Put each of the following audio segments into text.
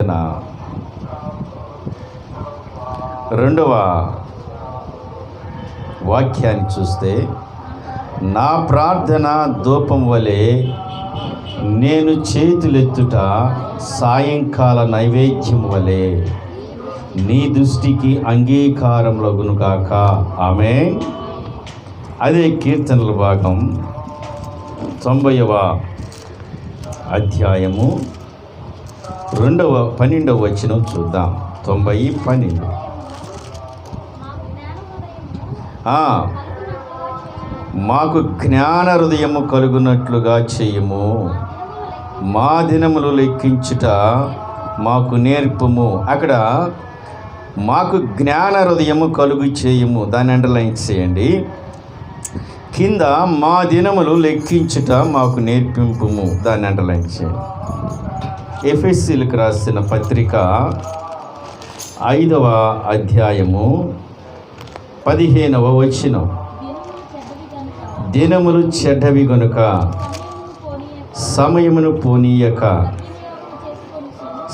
కీర్తన 2వ వాక్యాన్ని చూస్తే, నా ప్రార్థన ధూపం వలె నేను చేతులెత్తుట సాయంకాల నైవేద్యం వలె నీ దృష్టికి అంగీకారములగునుగాక. ఆమేన్. అదే కీర్తనల భాగం 90వ అధ్యాయము 12వ వచనం చూద్దాం. 90:12. మాకు జ్ఞాన హృదయము కలుగునట్లుగా చేయము, మా దినములు లెక్కించుట మాకు నేర్పము. అక్కడ మాకు జ్ఞాన హృదయము కలుగు చేయము, దాన్ని అండర్లైన్ చేయండి. కింద మా దినములు లెక్కించుట మాకు నేర్పింపుము, దాన్ని అండర్లైన్ చేయండి. ఎఫెసీయులకు రాసిన పత్రిక 5వ అధ్యాయము 15వ వచనం, దినములు చెడ్డవి గనుక సమయమును పోనీయక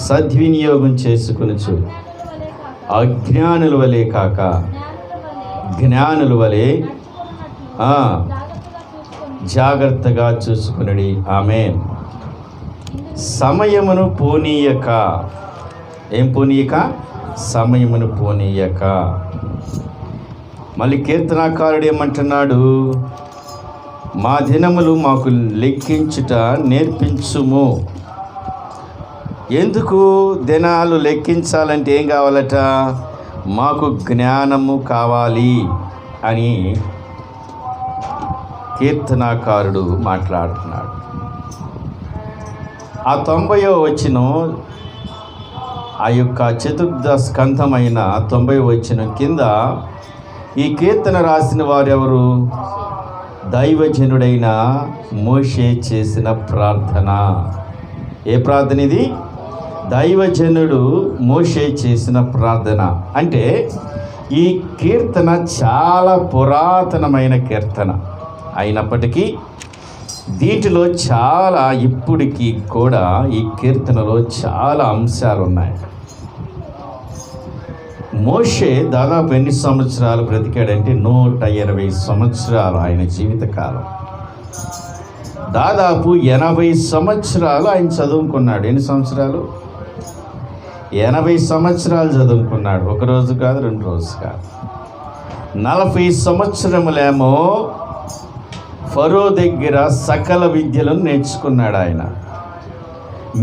సద్వినియోగం చేసుకొనుచు అజ్ఞానుల వలె కాక జ్ఞానుల వలె జాగ్రత్తగా చూసుకునడి. ఆమేన్. సమయమును పోనీయక, ఏం పోనీయక? సమయమును పోనీయక. మళ్ళీ కీర్తనాకారుడు ఏమంటున్నాడు? మా దినములు మాకు లెక్కించుట నేర్పించుము. ఎందుకు దినాలు లెక్కించాలంటే ఏం కావాలట? మాకు జ్ఞానము కావాలి అని కీర్తనాకారుడు మాట్లాడుతున్నాడు. ఆ 90వ వచనం, ఆ యొక్క చతుర్థ స్కంధమైన 90వ వచనం కింద ఈ కీర్తన రాసిన వారెవరు? దైవజనుడైన మోషే చేసిన ప్రార్థన. ఏ ప్రార్థన ఇది? దైవజనుడు మోషే చేసిన ప్రార్థన. అంటే ఈ కీర్తన చాలా పురాతనమైన కీర్తన అయినప్పటికీ దీంట్లో చాలా, ఇప్పటికీ కూడా ఈ కీర్తనలో చాలా అంశాలు ఉన్నాయి. మోషే దాదాపు ఎన్ని సంవత్సరాలు బ్రతికాడంటే 120 సంవత్సరాలు ఆయన జీవితకాలం. దాదాపు 80 సంవత్సరాలు ఆయన చదువుకున్నాడు. ఎన్ని సంవత్సరాలు? 80 సంవత్సరాలు చదువుకున్నాడు. ఒక రోజు కాదు, 2 రోజులు కాదు. 40 సంవత్సరములేమో ఫరో దగ్గర సకల విద్యలను నేర్చుకున్నాడు ఆయన.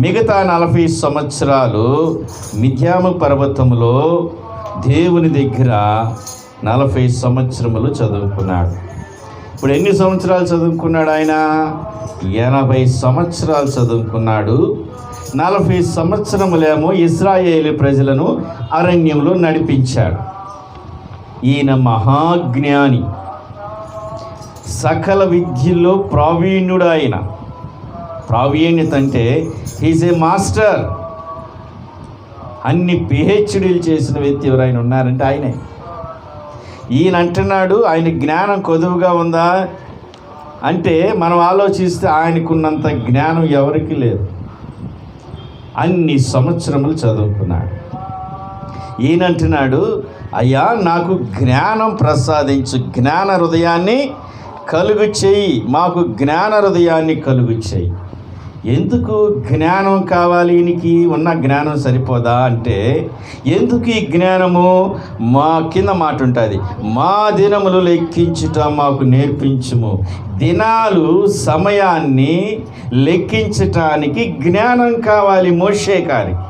మిగతా 40 సంవత్సరాలు మిద్యాము పర్వతములో దేవుని దగ్గర 40 సంవత్సరములు చదువుకున్నాడు. ఇప్పుడు ఎన్ని సంవత్సరాలు చదువుకున్నాడు ఆయన? 80 సంవత్సరాలు చదువుకున్నాడు. 40 సంవత్సరములేమో ఇశ్రాయేలు ప్రజలను అరణ్యంలో నడిపించాడు. ఈయన మహాజ్ఞాని, సకల విద్యల్లో ప్రావీణ్యుడు. ఆయన ప్రావీణ్యత అంటే హీజ్ ఏ మాస్టర్. అన్ని పిహెచ్డీలు చేసిన వ్యక్తి ఎవరైనా ఉన్నారంటే ఆయనే. ఈయన అంటున్నాడు ఆయన జ్ఞానం కొదువుగా ఉందా అంటే మనం ఆలోచిస్తే ఆయనకున్నంత జ్ఞానం ఎవరికి లేదు. అన్ని సంవత్సరములు చదువుకున్నాడు. ఈయన అంటున్నాడు, అయ్యా నాకు జ్ఞానం ప్రసాదించు, జ్ఞాన హృదయాన్ని కలుగు చేయి, మాకు జ్ఞాన హృదయాన్ని కలుగు చేయి. ఎందుకు జ్ఞానం కావాలి? ఈయనకి ఉన్న జ్ఞానం సరిపోదా అంటే, ఎందుకు ఈ జ్ఞానము? మా కింద మాట ఉంటుంది, మా దినములు లెక్కించుట మాకు నేర్పించుము. దినాలు, సమయాన్ని లెక్కించటానికి జ్ఞానం కావాలి మోషే గారికి.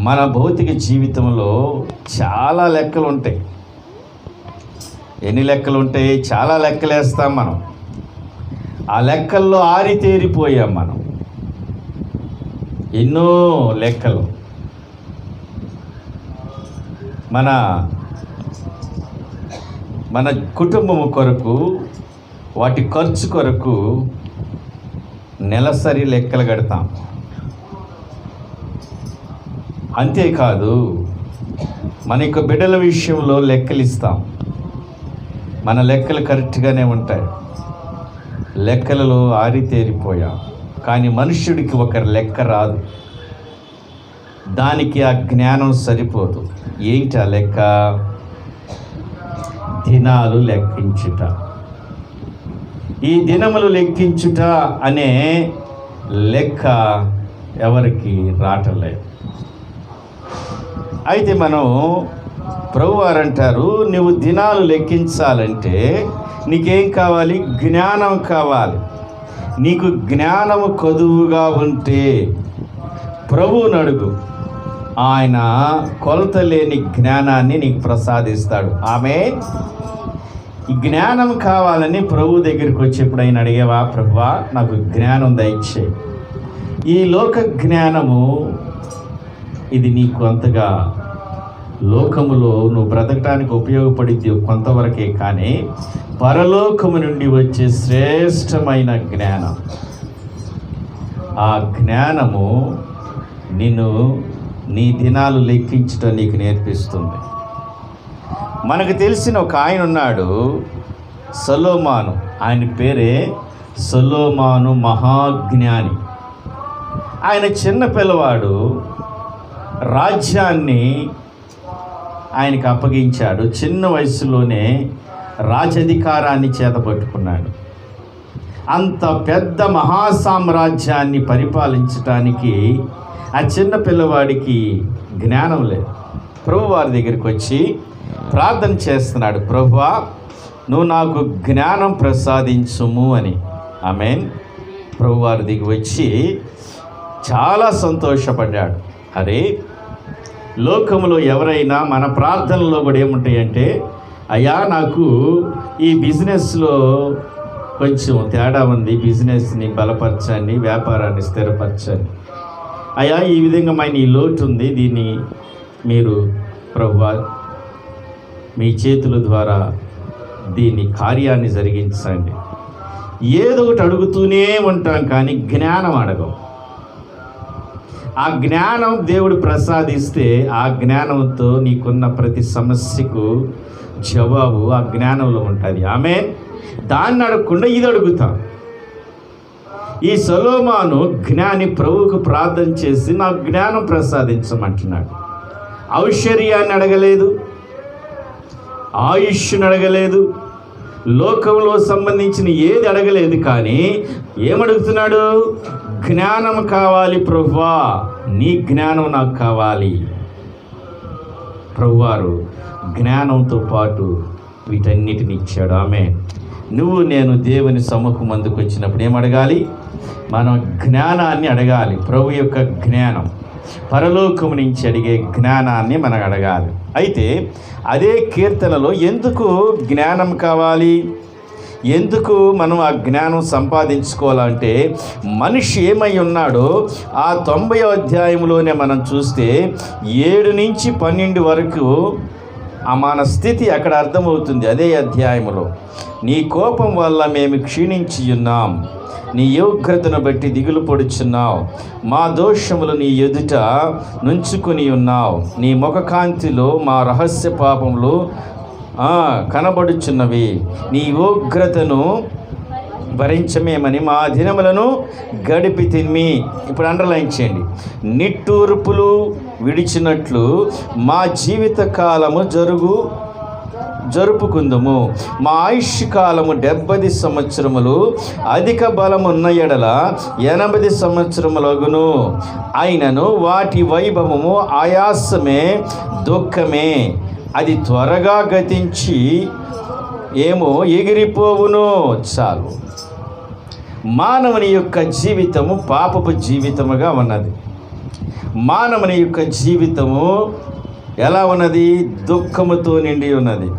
మన భౌతిక జీవితంలో చాలా లెక్కలు ఉంటాయి. ఎన్ని లెక్కలు ఉంటాయి? చాలా లెక్కలు వేస్తాం మనం. ఆ లెక్కల్లో ఆరితేరిపోయాం మనం. ఎన్నో లెక్కలు. మన కుటుంబం కొరకు, వాటి ఖర్చు కొరకు నెలసరి లెక్కలు కడతాం. అంతేకాదు మన యొక్క బిడ్డల విషయంలో లెక్కలు ఇస్తాం. మన లెక్కలు కరెక్ట్గానే ఉంటాయి. లెక్కలలో ఆరితేరిపోయాం. కానీ మనుష్యుడికి ఒక లెక్క రాదు. దానికి ఆ జ్ఞానం సరిపోదు. ఏంటి ఆ లెక్క? దినాలు లెక్కించుట. ఈ దినములు లెక్కించుట అనే లెక్క ఎవరికి రావట్లేదు. అయితే మనం ప్రభువారు అంటారు, నువ్వు దినాలు లెక్కించాలంటే నీకేం కావాలి? జ్ఞానం కావాలి. నీకు జ్ఞానము కొదువుగా ఉంటే ప్రభువుని అడుగు, ఆయన కొలత లేని జ్ఞానాన్ని నీకు ప్రసాదిస్తాడు. ఆమేన్. ఈ జ్ఞానం కావాలని ప్రభు దగ్గరికి వచ్చి ఎప్పుడైనా అడిగేవా? ప్రభువా, నాకు జ్ఞానం దయచేయి. ఈ లోక జ్ఞానము ఇది నీకు అంతగా లోకములో నువ్వు బ్రతకడానికి ఉపయోగపడింది కొంతవరకే, కానీ పరలోకము నుండి వచ్చే శ్రేష్టమైన జ్ఞానం, ఆ జ్ఞానము నిన్ను నీ దినాలు లెక్కించడం నీకు నేర్పిస్తుంది. మనకు తెలిసిన ఒక ఆయన ఉన్నాడు, సొలొమోను. ఆయన పేరే సొలొమోను, మహాజ్ఞాని. ఆయన చిన్న పిల్లవాడు, రాజ్యాన్ని ఆయనకు అప్పగించాడు. చిన్న వయసులోనే రాజధికారాన్ని చేతపట్టుకున్నాడు. అంత పెద్ద మహాసామ్రాజ్యాన్ని పరిపాలించడానికి ఆ చిన్న పిల్లవాడికి జ్ఞానం లేదు. ప్రభువారి దగ్గరికి వచ్చి ప్రార్థన చేస్తున్నాడు, ప్రభువా, నువ్వు నాకు జ్ఞానం ప్రసాదించుము అని. ఆమేన్. ప్రభువారి దగ్గరికి వచ్చి చాలా సంతోషపడ్డాడు. అరే, లోకంలో ఎవరైనా మన ప్రార్థనలో కూడా ఏముంటాయంటే, అయ్యా నాకు ఈ బిజినెస్లో కొంచెం తేడా ఉంది, బిజినెస్ని బలపరచండి, వ్యాపారాన్ని స్థిరపరచండి. అయ్యా ఈ విధంగా ఈ లోటు ఉంది, దీన్ని మీరు ప్రభువా మీ చేతుల ద్వారా దీని కార్యాన్ని జరిగించండి. ఏదో ఒకటి అడుగుతూనే ఉంటాం, కానీ జ్ఞానం అడగం. ఆ జ్ఞానం దేవుడు ప్రసాదిస్తే ఆ జ్ఞానంతో నీకున్న ప్రతి సమస్యకు జవాబు ఆ జ్ఞానంలో ఉంటుంది. ఆమేన్. దాన్ని అడగకుండా ఇది అడుగుతాం. ఈ సొలొమోను జ్ఞాని ప్రభువుకు ప్రార్థన చేసి నాకు జ్ఞానం ప్రసాదించమంటున్నాడు. ఐశ్వర్యాన్ని అడగలేదు, ఆయుష్ని అడగలేదు, లోకంలో సంబంధించిన ఏది అడగలేదు, కానీ ఏమడుగుతున్నాడు? జ్ఞానం కావాలి ప్రభువా, నీ జ్ఞానం నాకు కావాలి. ప్రభువారు జ్ఞానంతో పాటు వీటన్నిటిని ఇచ్చాడు. ఆమేన్. నువ్వు నేను దేవుని సముఖం ముందుకు వచ్చినప్పుడు ఏమడగాలి? మనం జ్ఞానాన్ని అడగాలి. ప్రభు యొక్క జ్ఞానం, పరలోకము నుంచి అడిగే జ్ఞానాన్ని మనం అడగాలి. అయితే అదే కీర్తనలో ఎందుకు జ్ఞానం కావాలి, ఎందుకు మనం ఆ జ్ఞానం సంపాదించుకోవాలంటే, మనిషి ఏమై ఉన్నాడో ఆ 90వ అధ్యాయంలోనే మనం చూస్తే 7 నుంచి 12 వరకు మన స్థితి అక్కడ అర్థమవుతుంది. అదే అధ్యాయంలో, నీ కోపం వల్ల మేము క్షీణించి ఉన్నాం, నీ యోగ్యతను బట్టి దిగులు పడుచున్నావు, మా దోషములు నీ ఎదుట నుంచుకొని ఉన్నావు, నీ ముఖకాంతిలో మా రహస్య పాపములు కనబడుచున్నవి, నీ ఉగ్రతను భరించమేమని మా దినములను గడిపి తిమ్మి. ఇప్పుడు అండర్లైన్ చేయండి. నిట్టూర్పులు విడిచినట్లు మా జీవిత కాలము జరుపుకుందుము, మా ఆయుష్ కాలము 70 సంవత్సరములు, అధిక బలమున్న ఎడల 80 సంవత్సరములగును. అయినను వాటి వైభవము ఆయాసమే, దుఃఖమే, అది త్వరగా గతించి ఎగిరిపోవును. చాలు. మానవుని యొక్క జీవితము పాపపు జీవితముగా ఉన్నది. మానవుని యొక్క జీవితము ఎలా ఉన్నది? దుఃఖముతో నిండి ఉన్నది.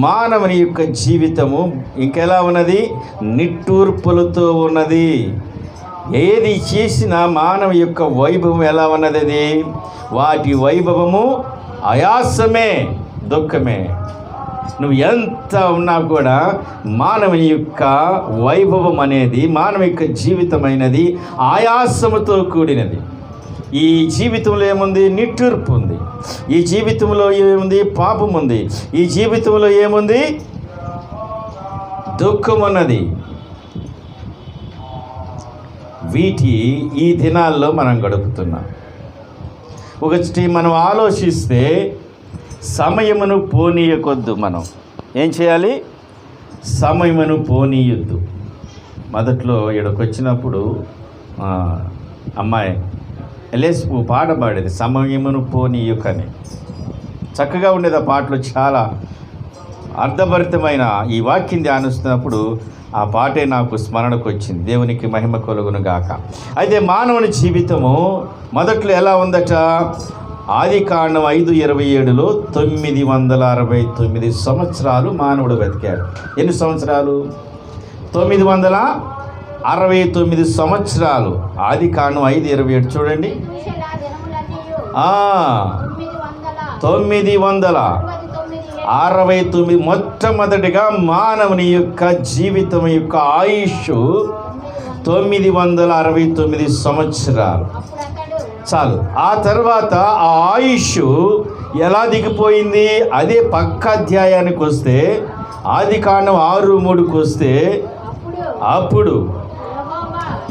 మానవుని యొక్క జీవితము ఇంకెలా ఉన్నది? నిట్టూర్పులతో ఉన్నది. ఏది చేసినా మానవ యొక్క వైభవం ఎలా ఉన్నది? అది వాటి వైభవము ఆయాసమే, దుఃఖమే. నువ్వు ఎంత ఉన్నా కూడా మానవుని యొక్క వైభవం అనేది, మానవ యొక్క జీవితమైనది ఆయాసముతో కూడినది. ఈ జీవితంలో ఏముంది? నిట్టూర్పు ఉంది. ఈ జీవితంలో ఏముంది? పాపం ఉంది. ఈ జీవితంలో ఏముంది? దుఃఖం ఉన్నది. ఈ దినాల్లో మనం గడుపుతున్నాం. ఒకటి మనం ఆలోచిస్తే సమయమును పోనీయకొద్దు. మనం ఏం చేయాలి? సమయమును పోనీయొద్దు. మొదట్లో ఇక్కడికి వచ్చినప్పుడు అమ్మాయి ఎలేసి పాట పాడేది, సమయమును పోనీయకని. చక్కగా ఉండేది ఆ పాటలో. చాలా అర్థభరితమైన ఈ వాక్యం ధ్యానిస్తున్నప్పుడు ఆ పాటే నాకు స్మరణకు వచ్చింది. దేవునికి మహిమ కలుగును గాక. అయితే మానవుని జీవితము మొదట్లో ఎలా ఉందట? ఆదికాండం 5:27లో 969 సంవత్సరాలు మానవుడు బతికాడు. ఎన్ని సంవత్సరాలు? 969 సంవత్సరాలు. ఆదికాండం 5:27 చూడండి. 969 మొట్టమొదటిగా మానవుని యొక్క జీవితం యొక్క ఆయుష్ 969 సంవత్సరాలు చాలు. ఆ తర్వాత ఆ ఆయుష్ ఎలా దిగిపోయింది? అదే పక్క అధ్యాయానికి వస్తే, ఆదికాండం 6:3కు వస్తే, అప్పుడు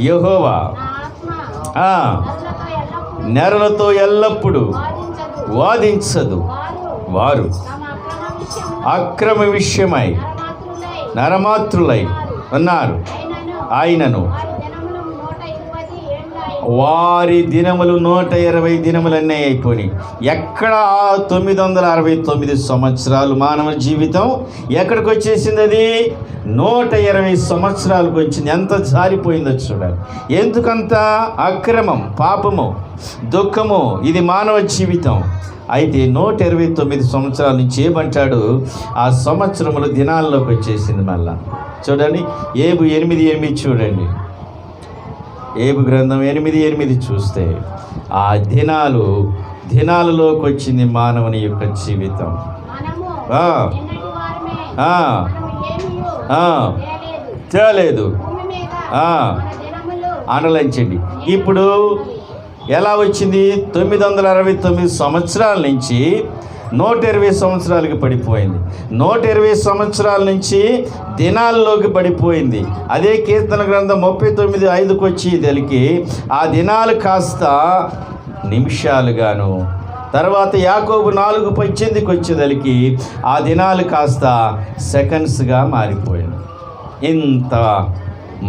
యెహోవా నెరలతో ఎల్లప్పుడూ వాదించదు, వారు అక్రమ విషయమై నరమాత్రులై ఉన్నారు. ఆయనను వారి దినములు 120 దినములన్నీ అయిపోయినాయి. ఎక్కడ 969 సంవత్సరాలు మానవ జీవితం ఎక్కడికి వచ్చేసింది? అది 120 సంవత్సరాలకు వచ్చింది. ఎంత జారిపోయిందో చూడాలి. ఎందుకంత అక్రమం, పాపము, దుఃఖము, ఇది మానవ జీవితం. అయితే 129 సంవత్సరాల నుంచి ఏమంటాడు? ఆ సంవత్సరములు దినాల్లోకి వచ్చేసింది. మళ్ళా చూడండి, ఏబు 8:8 చూడండి. ఏబు గ్రంథం 8:8 చూస్తే ఆ దినాలలోకి వచ్చింది మానవుని యొక్క జీవితం. చేయలేదు అనలించండి. ఇప్పుడు ఎలా వచ్చింది? 969 సంవత్సరాల నుంచి 120 సంవత్సరాలకి పడిపోయింది. 120 సంవత్సరాల నుంచి దినాల్లోకి పడిపోయింది. అదే కీర్తన గ్రంథం 39:5కు వచ్చి తెలికి ఆ దినాలు కాస్త నిమిషాలుగాను, తర్వాత యాకోబు 4:18కి వచ్చేదలికి ఆ దినాలు కాస్త సెకండ్స్గా మారిపోయింది. ఇంత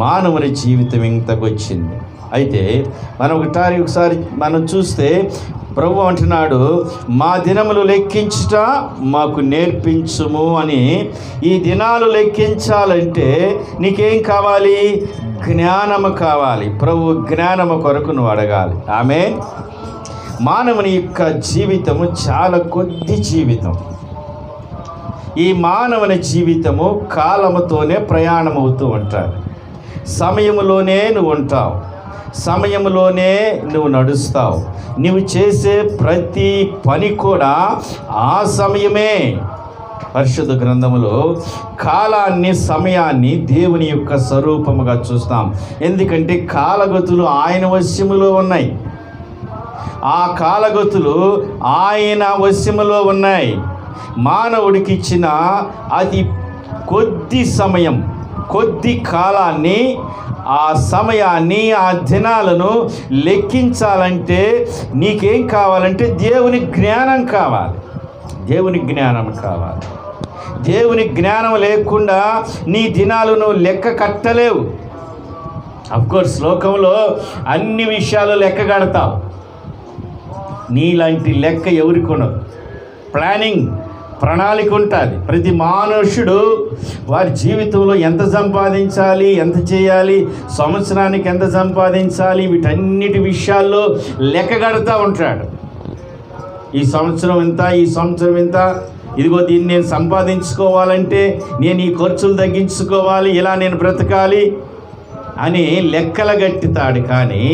మానవుని జీవితం ఇంతకొచ్చింది. అయితే మనం ఒకసారి మనం చూస్తే ప్రభు అంటున్నాడు, మా దినములు లెక్కించుట మాకు నేర్పించుము అని. ఈ దినాలు లెక్కించాలంటే నీకేం కావాలి? జ్ఞానము కావాలి. ప్రభు జ్ఞానము కొరకు నువ్వు అడగాలి. ఆమేన్. మానవుని యొక్క జీవితము చాలా కొద్ది జీవితం. ఈ మానవుని జీవితము కాలముతోనే ప్రయాణమవుతూ ఉంటారు. సమయములోనే నువ్వు ఉంటావు, సమయంలోనే నువ్వు నడుస్తావు. నువ్వు చేసే ప్రతి పని కూడా ఆ సమయమే. పరిశుద్ధ గ్రంథములో కాలాన్ని, సమయాన్ని దేవుని యొక్క స్వరూపముగా చూస్తాం. ఎందుకంటే కాలగతులు ఆయన వశములో ఉన్నాయి. ఆ కాలగతులు ఆయన వశములో ఉన్నాయి. మానవుడికి ఇచ్చిన అతి కొద్ది సమయం, కొద్ది కాలాన్ని, ఆ సమయాన్ని, ఆ దినాలను లెక్కించాలంటే నీకేం కావాలంటే దేవుని జ్ఞానం కావాలి. దేవుని జ్ఞానం కావాలి. దేవుని జ్ఞానం లేకుండా నీ దినాలను లెక్క కట్టలేవు. అఫ్కోర్స్ లోకంలో అన్ని విషయాలు లెక్క కడతావు. నీలాంటి లెక్క ఎవరికి ఉండదు. ప్రణాళిక ఉంటుంది. ప్రతి మనుష్యుడు వారి జీవితంలో ఎంత సంపాదించాలి, ఎంత చేయాలి, సంవత్సరానికి ఎంత సంపాదించాలి, వీటన్నిటి విషయాల్లో లెక్క కడుతూ ఉంటాడు. ఈ సంవత్సరం ఎంత, ఈ సంవత్సరం ఎంత, ఇదిగో దీన్ని నేను సంపాదించుకోవాలంటే నేను ఈ ఖర్చులు తగ్గించుకోవాలి, ఇలా నేను బ్రతకాలి అని లెక్కలు గట్టుతాడు. కానీ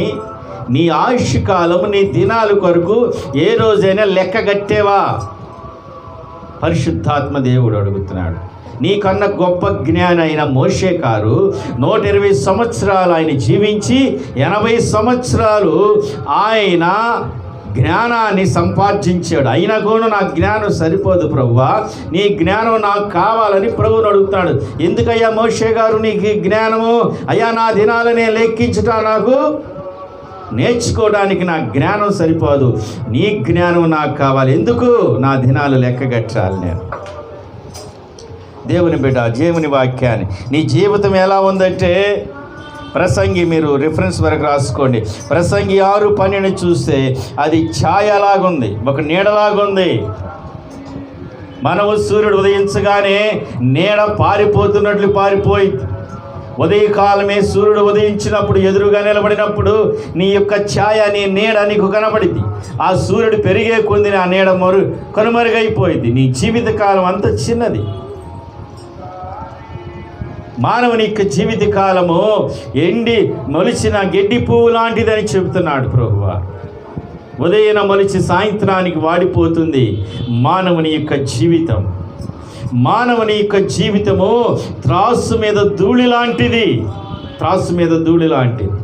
నీ ఆయుష్ కాలం, నీ దినాల కొరకు ఏ రోజైనా లెక్క కట్టేవా? పరిశుద్ధాత్మ దేవుడు అడుగుతున్నాడు. నీకన్నా గొప్ప జ్ఞాని అయిన మోషే గారు 120 సంవత్సరాలు ఆయన జీవించి 80 సంవత్సరాలు ఆయన జ్ఞానాన్ని సంపాదించాడు. అయినా కూడా నా జ్ఞానం సరిపోదు ప్రభువా, నీ జ్ఞానం నాకు కావాలని ప్రభువుని అడుగుతున్నాడు. ఎందుకయ్యా మోషే గారు నీకు జ్ఞానము? అయ్యా నా దినాలనే లెక్కించుట నాకు నేర్చుకోవడానికి నా జ్ఞానం సరిపోదు, నీ జ్ఞానం నాకు కావాలి. ఎందుకు? నా దినాలు లెక్కగట్టాలి నేను. దేవుని బిడ్డ, దేవుని వాక్యాన్ని నీ జీవితం ఎలా ఉందంటే, ప్రసంగి మీరు రిఫరెన్స్ వరకు రాసుకోండి. ప్రసంగి 6:12 చూస్తే అది ఛాయలాగుంది, ఒక నీడలాగుంది. మనము సూర్యుడు ఉదయించగానే నీడ పారిపోతున్నట్లు పారిపోయింది. ఉదయకాలమే సూర్యుడు ఉదయించినప్పుడు ఎదురుగా నిలబడినప్పుడు నీ యొక్క ఛాయ, నీ నీడ నీకు కనబడింది. ఆ సూర్యుడు పెరిగే కొంది ఆ నీడ కనుమరుగైపోయింది. నీ జీవితకాలం అంత చిన్నది. మానవుని యొక్క జీవితకాలము ఎండి మొలిచిన గడ్డి పువ్వు లాంటిదని చెబుతున్నాడు ప్రభువా. ఉదయం మొలిచి సాయంత్రానికి వాడిపోతుంది మానవుని యొక్క జీవితం. మానవుని యొక్క జీవితము త్రాసు మీద ధూళి లాంటిది, త్రాసు మీద ధూళి లాంటిది.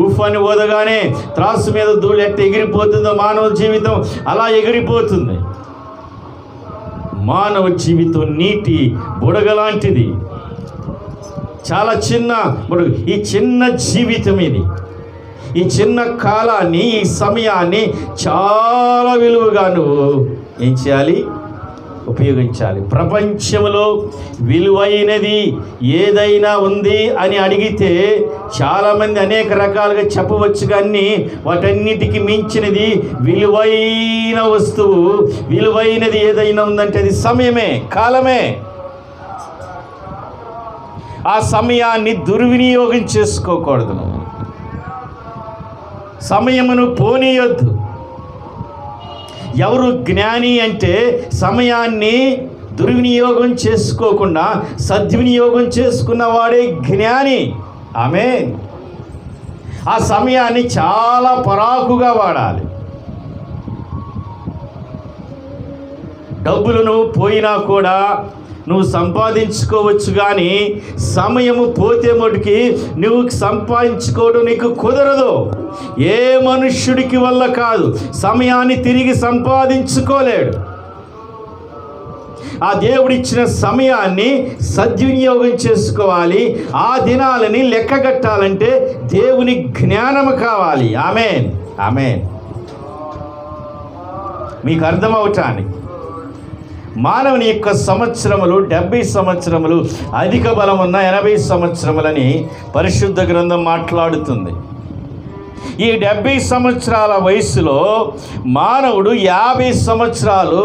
ఉఫ్ అని ఓదగానే త్రాసు మీద ధూళి ఎట్ట ఎగిరిపోతుందో మానవ జీవితం అలా ఎగిరిపోతుంది. మానవ జీవితం నీటి బుడగలాంటిది, చాలా చిన్న బుడగ. ఈ చిన్న జీవితం ఇది, ఈ చిన్న కాలాన్ని, ఈ సమయాన్ని చాలా విలువగా నువ్వు ఏం చేయాలి? ఉపయోగించాలి. ప్రపంచంలో విలువైనది ఏదైనా ఉంది అని అడిగితే చాలామంది అనేక రకాలుగా చెప్పవచ్చు, కానీ వాటన్నిటికీ మించినది విలువైన వస్తువు, విలువైనది ఏదైనా ఉందంటే అది సమయమే, కాలమే. ఆ సమయాన్ని దుర్వినియోగం చేసుకోకూడదు, సమయమును పోనీయొద్దు. ఎవరు జ్ఞాని అంటే సమయాన్ని దుర్వినియోగం చేసుకోకుండా సద్వినియోగం చేసుకున్న వాడే జ్ఞాని. ఆమేన్. ఆ సమయాన్ని చాలా పరాకుగా వాడాలి. డబ్బులను పోయినా కూడా నువ్వు సంపాదించుకోవచ్చు, కానీ సమయము పోతే మటుకి నువ్వు సంపాదించుకోవడం నీకు కుదరదు. ఏ మనుష్యుడికి వల్ల కాదు, సమయాన్ని తిరిగి సంపాదించుకోలేడు. ఆ దేవుడిచ్చిన సమయాన్ని సద్వినియోగం చేసుకోవాలి. ఆ దినాలని లెక్కగట్టాలంటే దేవుని జ్ఞానము కావాలి. ఆమేన్, ఆమేన్. మీకు అర్థమవటానికి మానవుని యొక్క సంవత్సరములు 70 సంవత్సరములు, అధిక బలం ఉన్న 80 సంవత్సరములని పరిశుద్ధ గ్రంథం మాట్లాడుతుంది. ఈ 70 సంవత్సరాల వయసులో మానవుడు 50 సంవత్సరాలు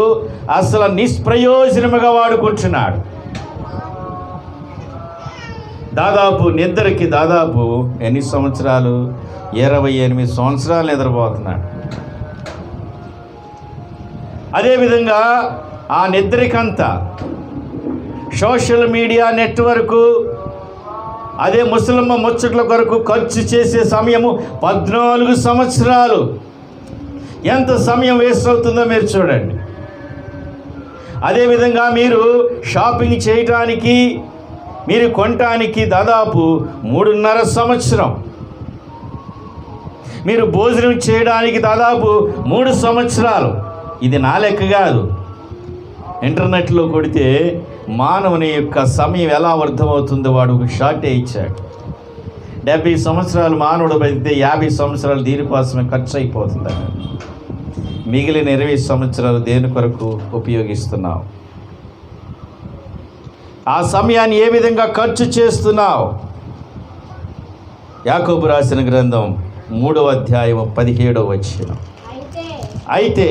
అసలు నిష్ప్రయోజనముగా వాడుకుంటున్నాడు. దాదాపు నిద్రకి దాదాపు ఎన్ని సంవత్సరాలు? 28 సంవత్సరాలు నిద్రపోతున్నాడు. అదేవిధంగా ఆ నిద్రకంతా సోషల్ మీడియా నెట్వర్కు, అదే ముసలమ్మ ముచ్చట్ల కొరకు ఖర్చు చేసే సమయము 14 సంవత్సరాలు. ఎంత సమయం వేస్ట్ అవుతుందో మీరు చూడండి. అదేవిధంగా మీరు షాపింగ్ చేయటానికి, మీరు కొనటానికి దాదాపు 3.5 సంవత్సరం. మీరు భోజనం చేయడానికి దాదాపు 3 సంవత్సరాలు. ఇది నా లెక్క కాదు. ఇంటర్నెట్లో కొడితే మానవుని యొక్క సమయం ఎలా అర్థమవుతుందో వాడు ఒక షార్టే ఇచ్చాడు. 70 సంవత్సరాలు మానవుడు బతికితే 50 సంవత్సరాలు దీనికోసమే ఖర్చు అయిపోతుంది. మిగిలిన 20 సంవత్సరాలు దేని కొరకు ఉపయోగిస్తున్నావు? ఆ సమయాన్ని ఏ విధంగా ఖర్చు చేస్తున్నావు? యాకోబు రాసిన గ్రంథం 3వ అధ్యాయం 17వ వచనం. అయితే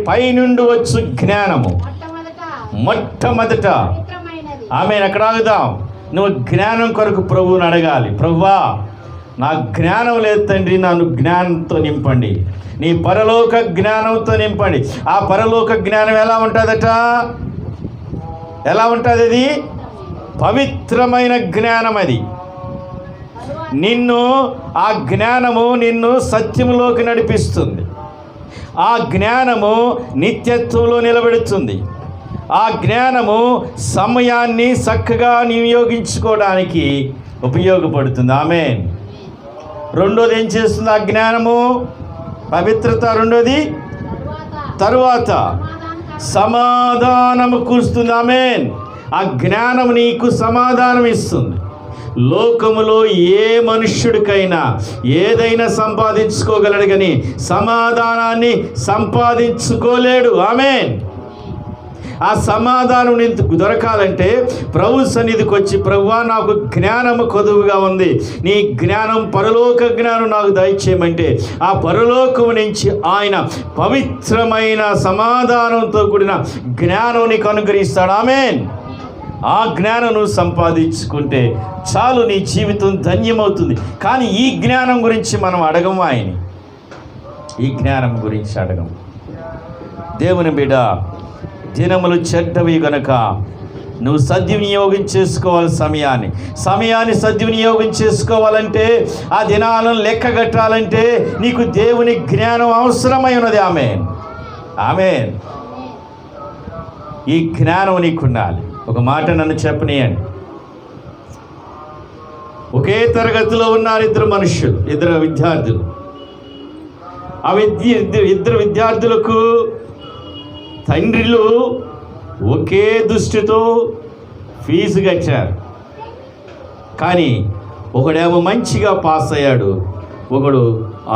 పై నుండి వచ్చు జ్ఞానము మొట్టమొదట. ఆమెను ఎక్కడ ఆగుదాం? నువ్వు జ్ఞానం కొరకు ప్రభువుని అడగాలి. ప్రభువా, నా జ్ఞానం లేదు తండ్రి, నన్ను జ్ఞానంతో నింపండి, నీ పరలోక జ్ఞానంతో నింపండి. ఆ పరలోక జ్ఞానం ఎలా ఉంటుందట? ఎలా ఉంటుంది? అది పవిత్రమైన జ్ఞానం. అది ఆ జ్ఞానము నిన్ను సత్యములోకి నడిపిస్తుంది. ఆ జ్ఞానము నిత్యత్వంలో నిలబెడుతుంది. ఆ జ్ఞానము సమయాన్ని చక్కగా వినియోగించుకోవడానికి ఉపయోగపడుతుంది. ఆమేన్. రెండోది ఏం చేస్తుంది ఆ జ్ఞానము? పవిత్రత. రెండోది తరువాత సమాధానము కూస్తుంది. ఆమేన్. ఆ జ్ఞానం నీకు సమాధానం ఇస్తుంది. లోకములో ఏ మనుష్యుడికైనా ఏదైనా సంపాదించుకోగలడు కానీ సమాధానాన్ని సంపాదించుకోలేడు. ఆమేన్. ఆ సమాధానం నీకు దొరకాలంటే ప్రభు సన్నిధికి వచ్చి, ప్రభువా నాకు జ్ఞానము కొదువుగా ఉంది, నీ జ్ఞానం పరలోక జ్ఞానం నాకు దయచేయమంటే ఆ పరలోకము నుంచి ఆయన పవిత్రమైన సమాధానంతో కూడిన జ్ఞానం నీకు అనుగ్రహిస్తాడు. ఆమేన్. ఆ జ్ఞానం నువ్వు సంపాదించుకుంటే చాలు, నీ జీవితం ధన్యమవుతుంది. కానీ ఈ జ్ఞానం గురించి మనం అడగము. ఆయన ఈ జ్ఞానం గురించి అడగము. దేవుని బిడ్డ, దినములు చెడ్డవి గనుక నువ్వు సద్వినియోగం చేసుకోవాలి. సమయాన్ని సద్వినియోగం చేసుకోవాలంటే, ఆ దినాలను లెక్కగట్టాలంటే నీకు దేవుని జ్ఞానం అవసరమై ఉన్నది. ఆమేన్. ఆమేన్. ఈ జ్ఞానం నీకు ఉండాలి. ఒక మాట నన్ను చెప్పనీయండి. ఒకే తరగతిలో ఉన్నారు ఇద్దరు విద్యార్థులు. ఆ ఇద్దరు విద్యార్థులకు తండ్రులు ఒకే దృష్టితో ఫీజు కట్టారు. కానీ ఒకడేమో మంచిగా పాస్ అయ్యాడు, ఒకడు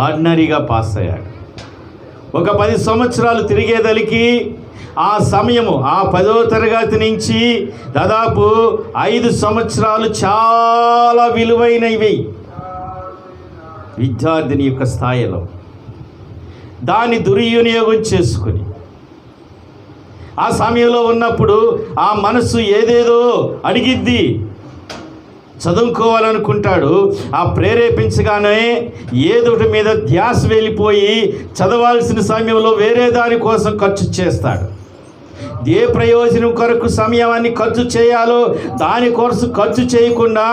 ఆర్డినరీగా పాస్ అయ్యాడు. ఒక 10 సంవత్సరాలు తిరిగేదలికి ఆ సమయము, ఆ 10వ తరగతి నుంచి దాదాపు 5 సంవత్సరాలు చాలా విలువైనవి విద్యార్థిని యొక్క స్థాయిలో. దాన్ని దుర్వినియోగం చేసుకుని ఆ సమయంలో ఉన్నప్పుడు ఆ మనసు ఏదేదో అడిగిద్ది, చదువుకోవాలనుకుంటాడు. ఆ ప్రేరేపించగానే ఏదోటి మీద ధ్యాస వెళ్ళిపోయి చదవాల్సిన సమయంలో వేరే దాని కోసం ఖర్చు చేస్తాడు. ఏ ప్రయోజనం కొరకు సమయాన్ని ఖర్చు చేయాలో దాని కొరకు ఖర్చు చేయకుండా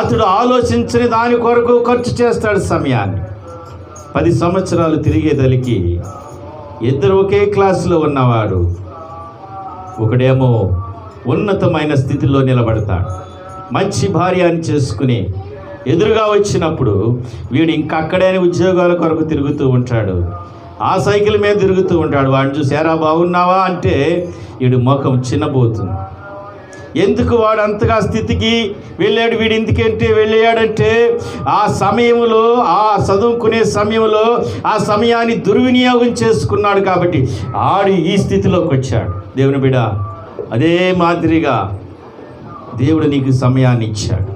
అతడు ఆలోచించని దాని కొరకు ఖర్చు చేస్తాడు సమయాన్ని. 10 సంవత్సరాలు తిరిగేదలికి ఇద్దరు ఒకే క్లాసులో ఉన్నవాడు ఒకడేమో ఉన్నతమైన స్థితిలో నిలబడతాడు, మంచి భార్యని చేసుకుని ఎదురుగా వచ్చినప్పుడు వీడు ఇంకా అక్కడే ఉద్యోగాల కొరకు తిరుగుతూ ఉంటాడు. ఆ సైకిల్ మీద తిరుగుతూ ఉంటాడు. వాడిని చూసి ఎరా బాగున్నావా అంటే వీడు ముఖం చిన్నబోతుంది. ఎందుకు వాడు అంతగా స్థితికి వెళ్ళాడు, వీడు ఎందుకంటే వెళ్ళాడంటే ఆ సమయంలో, ఆ చదువుకునే సమయంలో ఆ సమయాన్ని దుర్వినియోగం చేసుకున్నాడు. కాబట్టి ఆడు ఈ స్థితిలోకి వచ్చాడు. దేవుని బిడ్డ, అదే మాదిరిగా దేవుడు నీకు సమయాన్ని ఇచ్చాడు.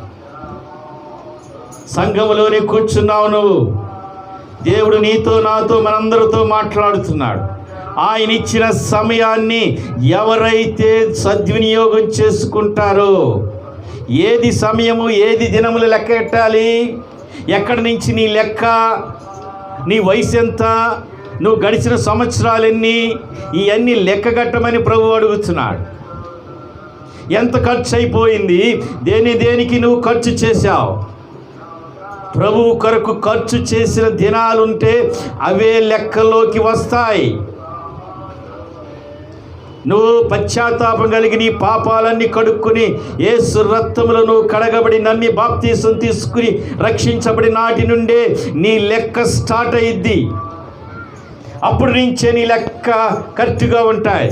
సంఘంలోనే కూర్చున్నావు నువ్వు. దేవుడు నీతో, నాతో, మనందరితో మాట్లాడుతున్నాడు. ఆయన ఇచ్చిన సమయాన్ని ఎవరైతే సద్వినియోగం చేసుకుంటారో, ఏది సమయము, ఏది దినములు లెక్క పెట్టాలి, ఎక్కడి నుంచి నీ లెక్క, నీ వయసు ఎంత, నువ్వు గడిచిన సంవత్సరాలెన్ని, ఇవన్నీ లెక్కగట్టమని ప్రభువు అడుగుతున్నాడు. ఎంత ఖర్చు అయిపోయింది, దేనికి నువ్వు ఖర్చు చేశావు. ప్రభువు కొరకు ఖర్చు చేసిన దినాలుంటే అవే లెక్కలోకి వస్తాయి. నువ్వు పశ్చాత్తాపం కలిగి నీ పాపాలన్నీ కడుక్కుని యేసు రక్తములో నువ్వు కడగబడి నమ్మి బాప్తీసం తీసుకుని రక్షించబడి నాటి నుండే నీ లెక్క స్టార్ట్ అయ్యిద్ది. అప్పటి నుంచే నీ లెక్క కరెక్ట్గా ఉంటాయి.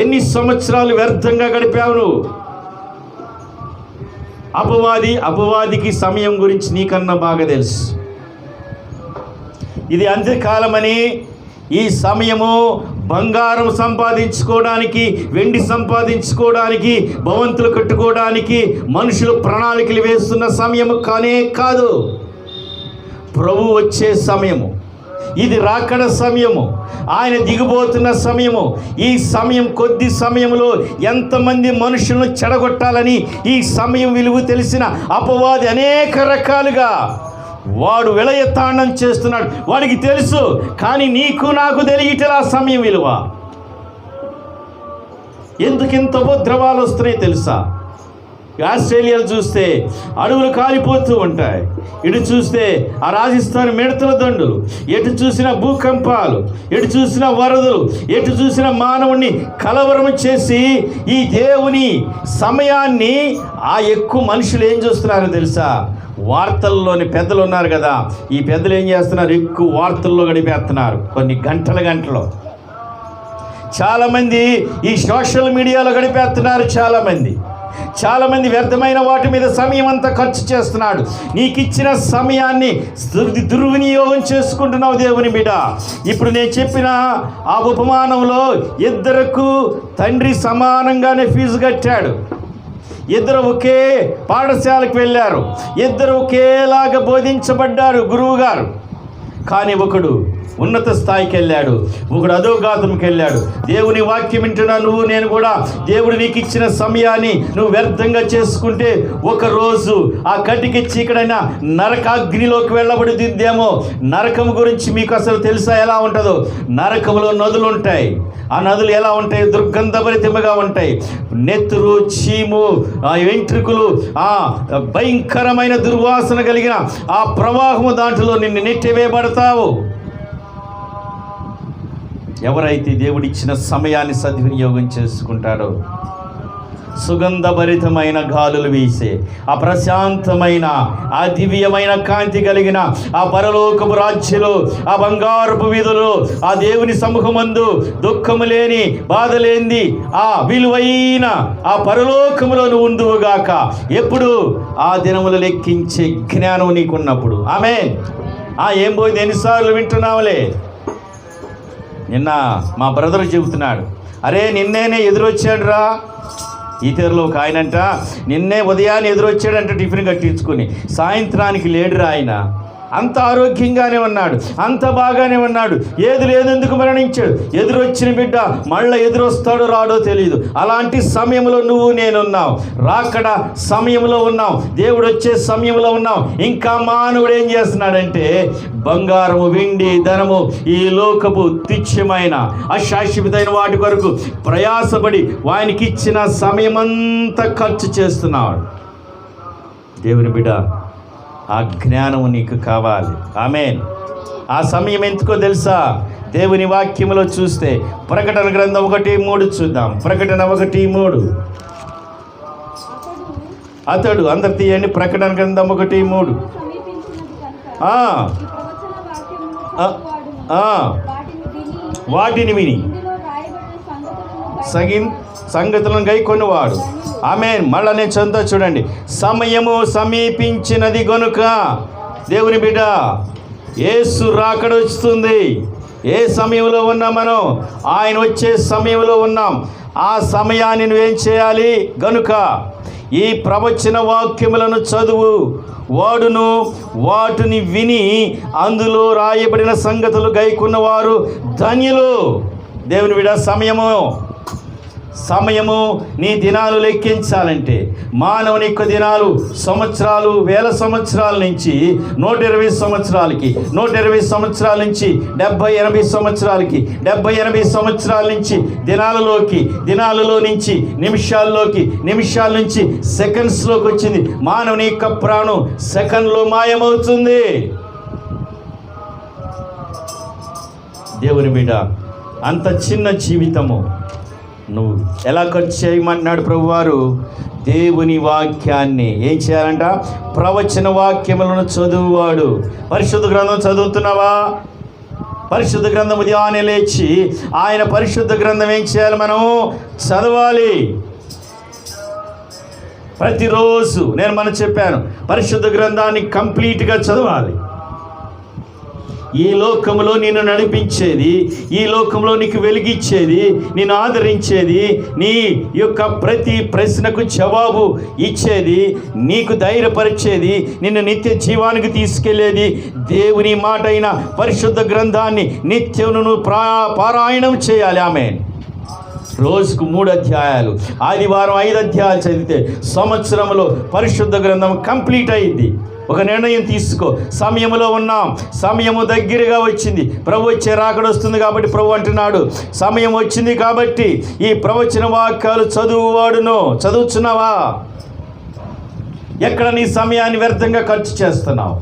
ఎన్ని సంవత్సరాలు వ్యర్థంగా గడిపావు నువ్వు. అపవాదికి సమయం గురించి నీకన్నా బాగా తెలుసు. ఇది అంత్యకాలమని, ఈ సమయము బంగారం సంపాదించుకోవడానికి, వెండి సంపాదించుకోవడానికి, భవంతులు కట్టుకోవడానికి మనుషులు ప్రణాళికలు వేస్తున్న సమయము కానే కాదు. ప్రభు వచ్చే సమయము ఇది, రాకడ సమయము, ఆయన దిగిపోతున్న సమయము. ఈ సమయం, కొద్ది సమయంలో ఎంతమంది మనుషులను చెడగొట్టాలని ఈ సమయం విలువ తెలిసిన అపవాది అనేక రకాలుగా వాడు విలయతాండం చేస్తున్నాడు. వాడికి తెలుసు, కానీ నీకు నాకు తెలియటలా సమయం విలువ. ఎందుకు ఇంత ఉపద్రవాలు వస్తున్నాయి తెలుసా? ఆస్ట్రేలియాలో చూస్తే అడవులు కాలిపోతూ ఉంటాయి, ఇటు చూస్తే ఆ రాజస్థాన్ మిడతల దండులు, ఎటు చూసిన భూకంపాలు, ఎటు చూసిన వరదలు, ఎటు చూసిన మానవుణ్ణి కలవరం చేసి ఈ దేవుని సమయాన్ని ఆ ఎక్కువ మనుషులు ఏం చూస్తున్నారో తెలుసా? వార్తల్లోని పెద్దలు ఉన్నారు కదా, ఈ పెద్దలు ఏం చేస్తున్నారు? ఎక్కువ వార్తల్లో గడిపేస్తున్నారు కొన్ని గంటలు. చాలామంది ఈ సోషల్ మీడియాలో గడిపేస్తున్నారు. చాలామంది వ్యర్థమైన వాటి మీద సమయం అంతా ఖర్చు చేస్తున్నాడు. నీకు ఇచ్చిన సమయాన్ని దుర్వినియోగం చేసుకుంటున్నావు దేవుని బిడ్డ. ఇప్పుడు నేను చెప్పిన ఆ ఉపమానంలో ఇద్దరికి తండ్రి సమానంగానే ఫీజు కట్టాడు. ఇద్దరు ఒకే పాఠశాలకు వెళ్ళారు. ఇద్దరు ఒకేలాగా బోధించబడ్డారు గురువు గారు. కానీ ఒకడు ఉన్నత స్థాయికి వెళ్ళాడు, ఒకడు అధోగాతంకి వెళ్ళాడు. దేవుని వాక్యం వింటున్నా నువ్వు నేను కూడా దేవుడు నీకు ఇచ్చిన సమయాన్ని నువ్వు వ్యర్థంగా చేసుకుంటే ఒకరోజు ఆ కటికి చీకడైన నరకాగ్నిలోకి వెళ్ళబడుతుందేమో. నరకం గురించి మీకు అసలు తెలుసా ఎలా ఉంటుందో? నరకంలో నదులు ఉంటాయి. ఆ నదులు ఎలా ఉంటాయి? దుర్గంధభరితముగా ఉంటాయి. నెత్తురు, చీము, ఆ వెంట్రుకలు, ఆ భయంకరమైన దుర్వాసన కలిగిన ఆ ప్రవాహము దాంట్లో నిన్ను నెట్టివేయబడతావు. ఎవరైతే దేవుడిచ్చిన సమయాన్ని సద్వినియోగం చేసుకుంటాడో, సుగంధభరితమైన గాలులు వీసే ఆ ప్రశాంతమైన ఆ దివ్యమైన కాంతి కలిగిన ఆ పరలోకపు రాజ్యలో, ఆ బంగారపు వీధులు, ఆ దేవుని సముఖమందు దుఃఖము లేని, బాధ లేని ఆ విలువైన ఆ పరలోకములో నువ్వు ఉందువుగాక. ఎప్పుడు? ఆ దినములు లెక్కించే జ్ఞానం నీకున్నప్పుడు. ఆమేన్. ఏం పోయింది? ఎన్నిసార్లు వింటున్నావులే. నిన్న మా బ్రదర్ చెబుతున్నాడు, అరే నిన్నేనే ఎదురొచ్చాడు రా ఈతరులో ఒక ఆయనంట. నిన్నే ఉదయాన్ని ఎదురొచ్చాడంట టిఫిన్ కట్టించుకుని. సాయంత్రానికి లేడురా ఆయన. అంత ఆరోగ్యంగానే ఉన్నాడు, అంత బాగానే ఉన్నాడు. ఏది లేదెందుకు మరణించాడు? ఎదురొచ్చిన బిడ్డ మళ్ళీ ఎదురొస్తాడో రాడో తెలియదు. అలాంటి సమయంలో నువ్వు నేనున్నావు. రాకడ సమయంలో ఉన్నావు, దేవుడు వచ్చే సమయంలో ఉన్నావు. ఇంకా మానవుడు ఏం చేస్తున్నాడంటే బంగారము, వెండి, ధనము, ఈ లోకపు తుచ్చమైన అశాశ్వతమైన వాటి కొరకు ప్రయాసపడి వానికి ఇచ్చిన సమయమంతా ఖర్చు చేస్తున్నాడు. దేవుని బిడ్డ, ఆ జ్ఞానము నీకు కావాలి. ఆమేన్. ఆ సమయం ఎందుకో తెలుసా? దేవుని వాక్యములో చూస్తే ప్రకటన గ్రంథం 1:3 చూద్దాం. ప్రకటన 1:3. అతడు అందరు తీయండి. ప్రకటన గ్రంథం 1:3. వాటిని విని సంగతులను గైకొనివాడు. ఆమేన్. మళ్ళా నేను చదువుతా చూడండి. సమయము సమీపించినది గనుక, దేవుని బిడ్డ, యేసు రాకడ వస్తుంది. ఏ సమయంలో ఉన్నాం మనం? ఆయన వచ్చే సమయంలో ఉన్నాం. ఆ సమయాన్ని నువ్వేం చేయాలి? గనుక ఈ ప్రవచన వాక్యములను చదువు వాడును, వాటిని విని అందులో రాయబడిన సంగతులు గైకున్నవారు ధన్యులు. దేవుని బిడ్డ, సమయము నీ దినాలు లెక్కించాలంటే మానవుని యొక్క దినాలు సంవత్సరాలు, వేల సంవత్సరాల నుంచి 120 సంవత్సరాలకి, 120 సంవత్సరాల నుంచి 70-80 సంవత్సరాలకి, 70-80 సంవత్సరాల నుంచి దినాలలో నుంచి నిమిషాల్లోకి, నిమిషాల నుంచి సెకండ్స్లోకి వచ్చింది. మానవుని యొక్క ప్రాణం సెకండ్లో మాయమవుతుంది. దేవుని బిడ్డ, అంత చిన్న జీవితము నువ్వు ఎలా ఖర్చు చేయమన్నాడు ప్రభువారు? దేవుని వాక్యాన్ని ఏం చేయాలంట? ప్రవచన వాక్యములను చదువువాడు. పరిశుద్ధ గ్రంథం చదువుతున్నావా? పరిశుద్ధ గ్రంథం ఉదయాన్నే లేచి ఆయన పరిశుద్ధ గ్రంథం ఏం చేయాలి? మనము చదవాలి. ప్రతిరోజు నేను చెప్పాను, పరిశుద్ధ గ్రంథాన్ని కంప్లీట్గా చదవాలి. ఈ లోకంలో నిన్ను నడిపించేది, ఈ లోకంలో నీకు వెలిగిచ్చేది, నిన్ను ఆదరించేది, నీ యొక్క ప్రతి ప్రశ్నకు జవాబు ఇచ్చేది, నీకు ధైర్యపరిచేది, నిన్ను నిత్య జీవానికి తీసుకెళ్లేది దేవుని మాట అయిన పరిశుద్ధ గ్రంథాన్ని నిత్యం నువ్వు పారాయణం చేయాలి. ఆమేన్. రోజుకు 3 అధ్యాయాలు, ఆదివారం 5 అధ్యాయాలు చదివితే సంవత్సరంలో పరిశుద్ధ గ్రంథం కంప్లీట్ అయింది. ఒక నిర్ణయం తీసుకో. సమయంలో ఉన్నాం, సమయము దగ్గరగా వచ్చింది. ప్రభు వచ్చే రాకడ వస్తుంది కాబట్టి ప్రభు అంటున్నాడు, సమయం వచ్చింది కాబట్టి ఈ ప్రవచన వాక్యాలు చదువువాడును. చదువుతున్నావా? ఎక్కడ నీ సమయాన్ని వ్యర్థంగా ఖర్చు చేస్తున్నావు?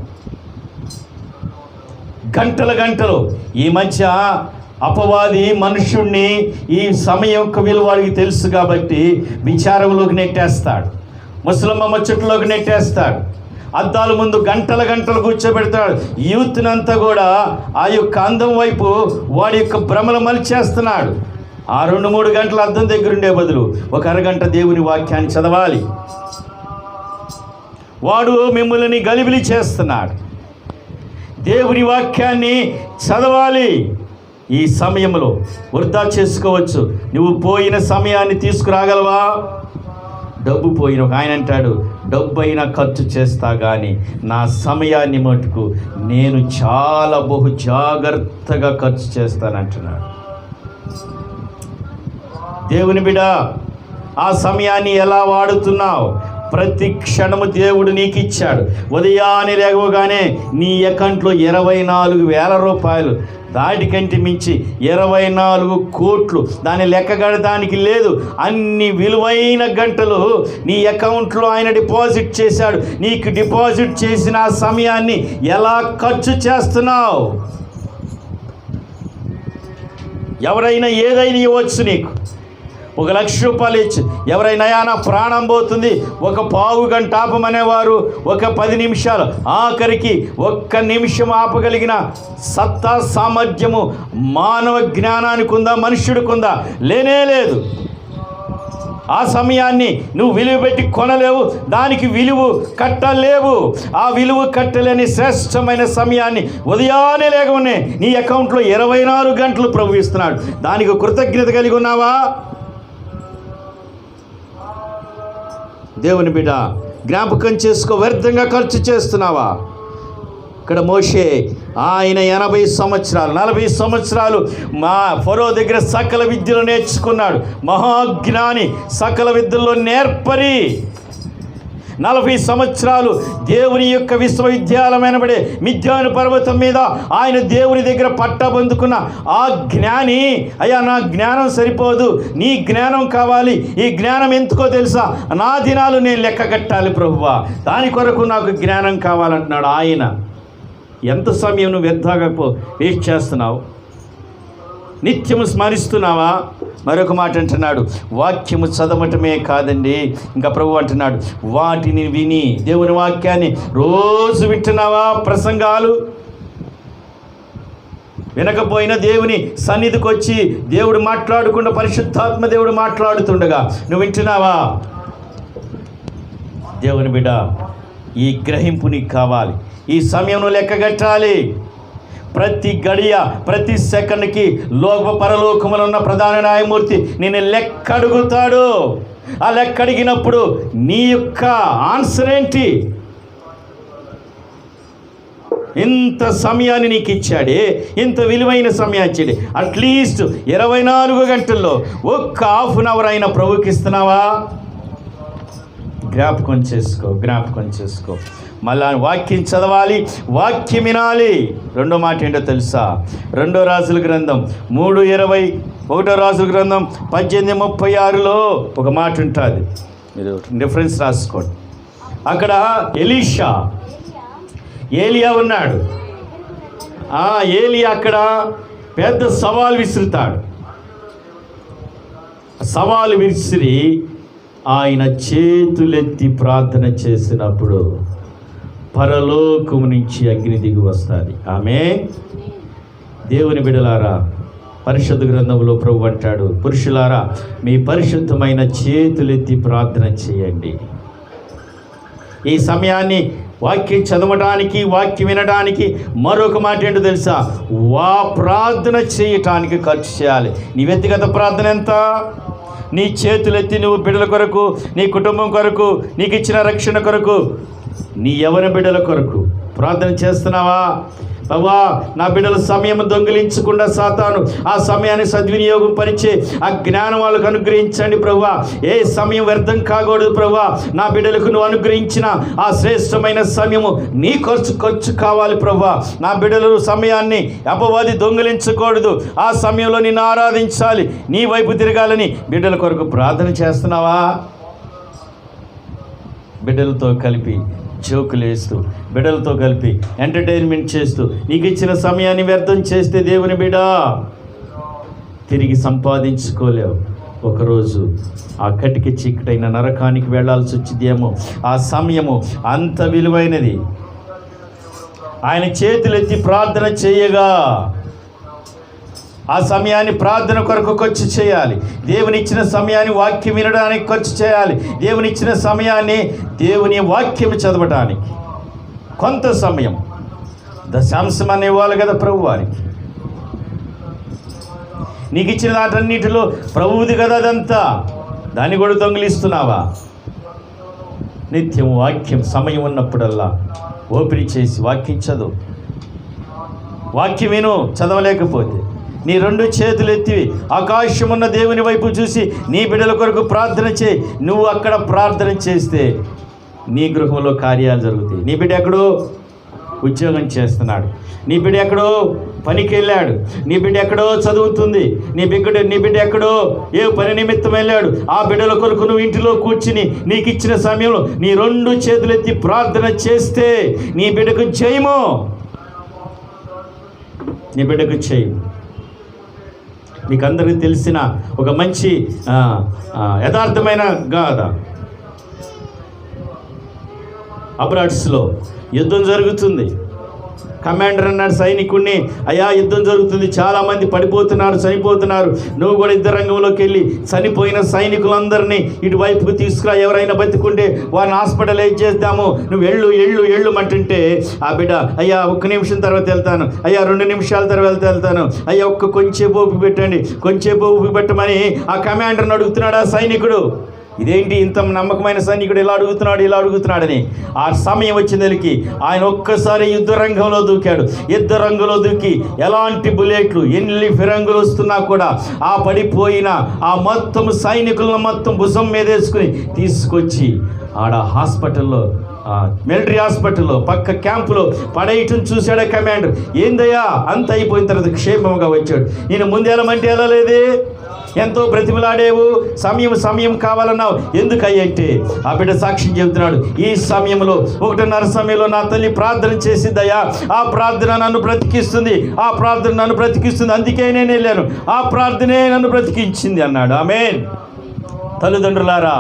గంటలు ఈ మధ్య అపవాది మనుషుణ్ణి ఈ సమయం యొక్క విలువ వాడికి తెలుసు కాబట్టి విచారంలోకి నెట్టేస్తాడు, ముసలమ్మ ముచ్చట్లోకి నెట్టేస్తాడు, అద్దాల ముందు గంటల గంటలు కూర్చోబెడతాడు. యూత్నంతా కూడా ఆ యొక్క అందం వైపు వాడి యొక్క భ్రమలు మలిచేస్తున్నాడు. ఆ 2-3 గంటల అద్దం దగ్గర ఉండే బదులు ఒక అరగంట దేవుని వాక్యాన్ని చదవాలి. వాడు మిమ్మల్ని గలిబిలి చేస్తున్నాడు. దేవుని వాక్యాన్ని చదవాలి. ఈ సమయంలో వృధా చేసుకోవచ్చు. నువ్వు పోయిన సమయాన్ని తీసుకురాగలవా? డబ్బు పోయిన ఒక ఆయన అంటాడు, డబ్బు అయినా ఖర్చు చేస్తా కానీ నా సమయాన్ని మటుకు నేను చాలా బహు జాగ్రత్తగా ఖర్చు చేస్తానంటున్నాడు. దేవుని బిడ్డ, ఆ సమయాన్ని ఎలా వాడుతున్నావు? ప్రతి క్షణము దేవుడు నీకు ఇచ్చాడు. ఉదయాన్నే లేవగానే నీ అకౌంట్లో 24,000 రూపాయలు, దాటికంటే మించి 24 కోట్లు, దాన్ని లెక్కగడడానికి లేదు. అన్ని విలువైన గంటలు నీ అకౌంట్లో ఆయన డిపాజిట్ చేశాడు. నీకు డిపాజిట్ చేసిన ఆ సమయాన్ని ఎలా ఖర్చు చేస్తున్నావు? ఎవరైనా ఏదైనా ఇవ్వచ్చు నీకు. 1,00,000 రూపాయలు ఇచ్చి ఎవరైనా నా ప్రాణం పోతుంది, ఒక పావు గంట ఆపమనేవారు 10 నిమిషాలు, ఆఖరికి 1 నిమిషం ఆపగలిగిన సత్తా సామర్థ్యము మానవ జ్ఞానానికి ఉందా? మనుష్యుడికి ఉందా? లేనే లేదు. ఆ సమయాన్ని నువ్వు విలువ పెట్టి కొనలేవు, దానికి విలువ కట్టలేవు. ఆ విలువ కట్టలేని శ్రేష్టమైన సమయాన్ని ఉదయాన్నే లేకనే నీ అకౌంట్లో 24 గంటలు ప్రభు ఇస్తున్నాడు. దానికి కృతజ్ఞత కలిగి ఉన్నావా? దేవుని బిడ్డ, జ్ఞాపకం చేసుకో. వ్యర్థంగా ఖర్చు చేస్తున్నావా? ఇక్కడ మోషే ఆయన 80 సంవత్సరాలు 40 సంవత్సరాలు మా ఫరో దగ్గర సకల విద్యలు నేర్చుకున్నాడు. మహాజ్ఞాని, సకల విద్యల్లో నేర్పరి. 40 సంవత్సరాలు దేవుని యొక్క విశ్వవిద్యాలయమైనబడే మిద్యాను పర్వతం మీద ఆయన దేవుని దగ్గర పట్టబందుకున్న ఆ జ్ఞాని, అయ్యా నా జ్ఞానం సరిపోదు, నీ జ్ఞానం కావాలి. ఈ జ్ఞానం ఎందుకో తెలుసా? నా దినాలు నేను లెక్క కట్టాలి ప్రభువా, దాని కొరకు నాకు జ్ఞానం కావాలంటున్నాడు ఆయన. ఎంత సమయం నువ్వు వ్యర్థంగా వేస్ట్ చేస్తున్నావు? నిత్యము స్మరిస్తున్నావా? మరొక మాట అంటున్నాడు, వాక్యము చదవటమే కాదండి, ఇంకా ప్రభు అంటున్నాడు వాటిని విని, దేవుని వాక్యాన్ని రోజు వింటున్నావా? ప్రసంగాలు వినకపోయినా దేవుని సన్నిధికి వచ్చి దేవుడు మాట్లాడకుండా పరిశుద్ధాత్మ దేవుడు మాట్లాడుతుండగా నువ్వు వింటున్నావా? దేవుని బిడ్డ, ఈ గ్రహింపు నీకు కావాలి. ఈ సమయం లెక్కగట్టాలి. ప్రతి గడియ, ప్రతి సెకండ్కి పరలోకములో ఉన్న ప్రధాన న్యాయమూర్తి నేను లెక్క అడుగుతాడు. ఆ లెక్క అడిగినప్పుడు నీ యొక్క ఆన్సర్ ఏంటి? ఇంత సమయాన్ని నీకు ఇచ్చాడే, ఇంత విలువైన సమయం ఇచ్చాడే, అట్లీస్ట్ 24 గంటల్లో 1 హాఫ్ అన్ అవర్ అయినా ప్రభుకి ఇస్తున్నావా? జ్ఞాపకం చేసుకో. మళ్ళా వాక్యం చదవాలి, వాక్యం వినాలి. రెండో మాట ఏంటో తెలుసా? 2 రాజుల గ్రంథం 3:20, 1 రాజుల గ్రంథం 18:36లో ఒక మాట ఉంటుంది. మీరు డిఫరెన్స్ రాసుకోండి. అక్కడ ఏలియా ఉన్నాడు. ఏలియా అక్కడ పెద్ద సవాల్ విసురుతాడు. సవాలు విసిరి ఆయన చేతులెత్తి ప్రార్థన చేసినప్పుడు పరలోకము నుంచి అగ్ని దిగి వస్తుంది. ఆమేన్. దేవుని బిడ్డలారా, పరిశుద్ధ గ్రంథంలో ప్రభు అంటాడు, పురుషులారా మీ పరిశుద్ధమైన చేతులెత్తి ప్రార్థన చేయండి. ఈ సమయాన్ని వాక్యం చదవడానికి, వాక్యం వినడానికి మరొక మాట ఏంటో తెలుసా? ప్రార్థన చేయటానికి ఖర్చు చేయాలి. నీ వ్యక్తిగత ప్రార్థన ఎంత? నీ చేతులెత్తి నువ్వు బిడ్డల కొరకు, నీ కుటుంబం కొరకు, నీకు ఇచ్చిన రక్షణ కొరకు, నీ యవ్వన బిడ్డల కొరకు ప్రార్థన చేస్తున్నావా? ప్రభువా, నా బిడ్డల సమయం దొంగిలించకుండా సాతాను ఆ సమయాన్ని సద్వినియోగం పరిచే ఆ జ్ఞానం వాళ్ళకు అనుగ్రహించండి ప్రభువా. ఏ సమయం వ్యర్థం కాకూడదు ప్రభువా. నా బిడ్డలకు నువ్వు అనుగ్రహించిన ఆ శ్రేష్టమైన సమయము నీ ఖర్చు కావాలి ప్రభువా. నా బిడ్డల సమయాన్ని అపవాది దొంగిలించకూడదు. ఆ సమయంలో నిన్ను ఆరాధించాలి, నీ వైపు తిరగాలని బిడ్డల కొరకు ప్రార్థన చేస్తున్నావా? బిడ్డలతో కలిపి జోకులు వేస్తూ, బిడ్డలతో కలిపి ఎంటర్టైన్మెంట్ చేస్తూ నీకు ఇచ్చిన సమయాన్ని వ్యర్థం చేస్తే దేవుని బిడ్డ తిరిగి సంపాదించుకోలేవు. ఒకరోజు ఆ కటికి చీకటైన నరకానికి వెళ్ళాల్సి వచ్చిందేమో. ఆ సమయము అంత విలువైనది. ఆయన చేతులెత్తి ప్రార్థన చేయగా ఆ సమయాన్ని ప్రార్థన కొరకు ఖర్చు చేయాలి. దేవునిచ్చిన సమయాన్ని వాక్యం వినడానికి ఖర్చు చేయాలి. దేవునిచ్చిన సమయాన్ని దేవుని వాక్యం చదవడానికి కొంత సమయం దశాంశం అనేవాళ్ళు కదా ప్రభు వారికి. నీకు ఇచ్చిన వాటన్నిటిలో ప్రభువుది కదా అదంతా, దాన్ని కూడా దొంగిలిస్తున్నావా? నిత్యం వాక్యం సమయం ఉన్నప్పుడల్లా ఓపిక చేసి వాక్యం చదువు. వాక్యం విను. చదవలేకపోతే నీ రెండు చేతులు ఎత్తి ఆకాశమున్న దేవుని వైపు చూసి నీ బిడ్డల కొరకు ప్రార్థన చేయి. నువ్వు అక్కడ ప్రార్థన చేస్తే నీ గృహంలో కార్యాలు జరుగుతాయి. నీ బిడ్డ ఎక్కడో ఉద్యోగం చేస్తున్నాడు, నీ బిడ్డ ఎక్కడో పనికి వెళ్ళాడు, నీ బిడ్డ ఎక్కడో చదువుతుంది, నీ బిడ్డ ఎక్కడో ఏ పని నిమిత్తం వెళ్ళాడు. ఆ బిడ్డల కొరకు నువ్వు ఇంటిలో కూర్చుని నీకు ఇచ్చిన సమయంలో నీ రెండు చేతులెత్తి ప్రార్థన చేస్తే నీ బిడ్డకు చేయము, నీ బిడ్డకు చేయము. మీకు అందరికీ తెలిసిన ఒక మంచి యథార్థమైన గాథ. అబ్రాడ్స్లో యుద్ధం జరుగుతుంది. కమాండర్ అన్నాడు సైనికుడిని, అయ్యా యుద్ధం జరుగుతుంది, చాలామంది పడిపోతున్నారు, చనిపోతున్నారు, నువ్వు కూడా యుద్ధ రంగంలోకి వెళ్ళి చనిపోయిన సైనికులందరినీ ఇటువైపుకు తీసుకురా, ఎవరైనా బతికుంటే వారిని హాస్పిటలైజ్ చేద్దాము, నువ్వు ఎళ్ళు అంటుంటే ఆ బిడ్డ, అయ్యా 1 నిమిషం తర్వాత వెళ్తాను, అయ్యా 2 నిమిషాల తర్వాత వెళ్తాను, అయ్యా కొంచెంసేపు ఓపిక పెట్టండి, కొంచెంసేపు ఓపిక పెట్టమని ఆ కమాండర్ని అడుగుతున్నాడు ఆ సైనికుడు. ఇదేంటి ఇంత నమ్మకమైన సైనికుడు ఇలా అడుగుతున్నాడని. ఆ సమయం వచ్చిందలికి ఆయన ఒక్కసారి యుద్ధ రంగంలో దూకి ఎలాంటి బుల్లెట్లు ఎన్ని ఫిరంగులు వస్తున్నా కూడా ఆ పడిపోయిన ఆ మొత్తం సైనికులను మొత్తం భుజం మీద వేసుకుని తీసుకొచ్చి ఆడ హాస్పిటల్లో, మిలిటరీ హాస్పిటల్లో పక్క క్యాంపులో పడేయటం చూశాడు కమాండర్. ఏందయ్యా అంత అయిపోయిన తర్వాత క్షేమంగా వచ్చాడు. నేను ముందు వెళ్ళమంటే వెళ్ళలేదే, ఎంతో బ్రతిమలాడేవు, సమయం కావాలన్నావు, ఎందుకయ్యంటే ఆ బిడ్డ సాక్ష్యం చెబుతున్నాడు. ఈ సమయంలో 1:30 సమయంలో నా తల్లి ప్రార్థన చేసిందయ్యా, ఆ ప్రార్థన నన్ను బ్రతికిస్తుంది, అందుకే నేను వెళ్ళాను, ఆ ప్రార్థనే నన్ను బ్రతికించింది అన్నాడు. ఆమేన్. తల్లిదండ్రులారా,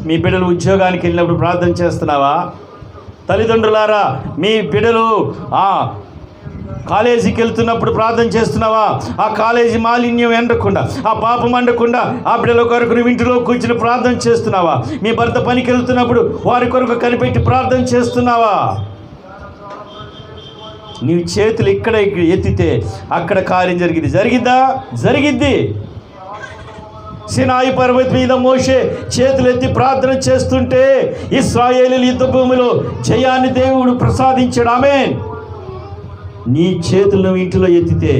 మీ బిడ్డలు ఉద్యోగానికి వెళ్ళినప్పుడు ప్రార్థన చేస్తున్నావా? తల్లిదండ్రులారా, మీ బిడ్డలు కాలేజీకి వెళ్తున్నప్పుడు ప్రార్థన చేస్తున్నావా? ఆ కాలేజీ మాలిన్యం ఎండకుండా, ఆ పాపం అండకుండా ఆ బిడ్డల కొరకు నువ్వు ఇంటిలో కూర్చుని ప్రార్థన చేస్తున్నావా? మీ భర్త పనికి వెళ్తున్నప్పుడు వారి కొరకు కనిపెట్టి ప్రార్థన చేస్తున్నావా? నీ చేతులు ఇక్కడ ఎత్తితే అక్కడ కార్యం జరిగిద్ది. సినాయి పర్వతం మీద మోషే చేతులెత్తి ప్రార్థన చేస్తుంటే ఇశ్రాయేలీయుల యుద్ధ భూమిలో జయాన్ని దేవుడు ప్రసాదించాడు. ఆమేన్. నీ చేతులు నువ్వు ఇంటిలో ఎత్తితే,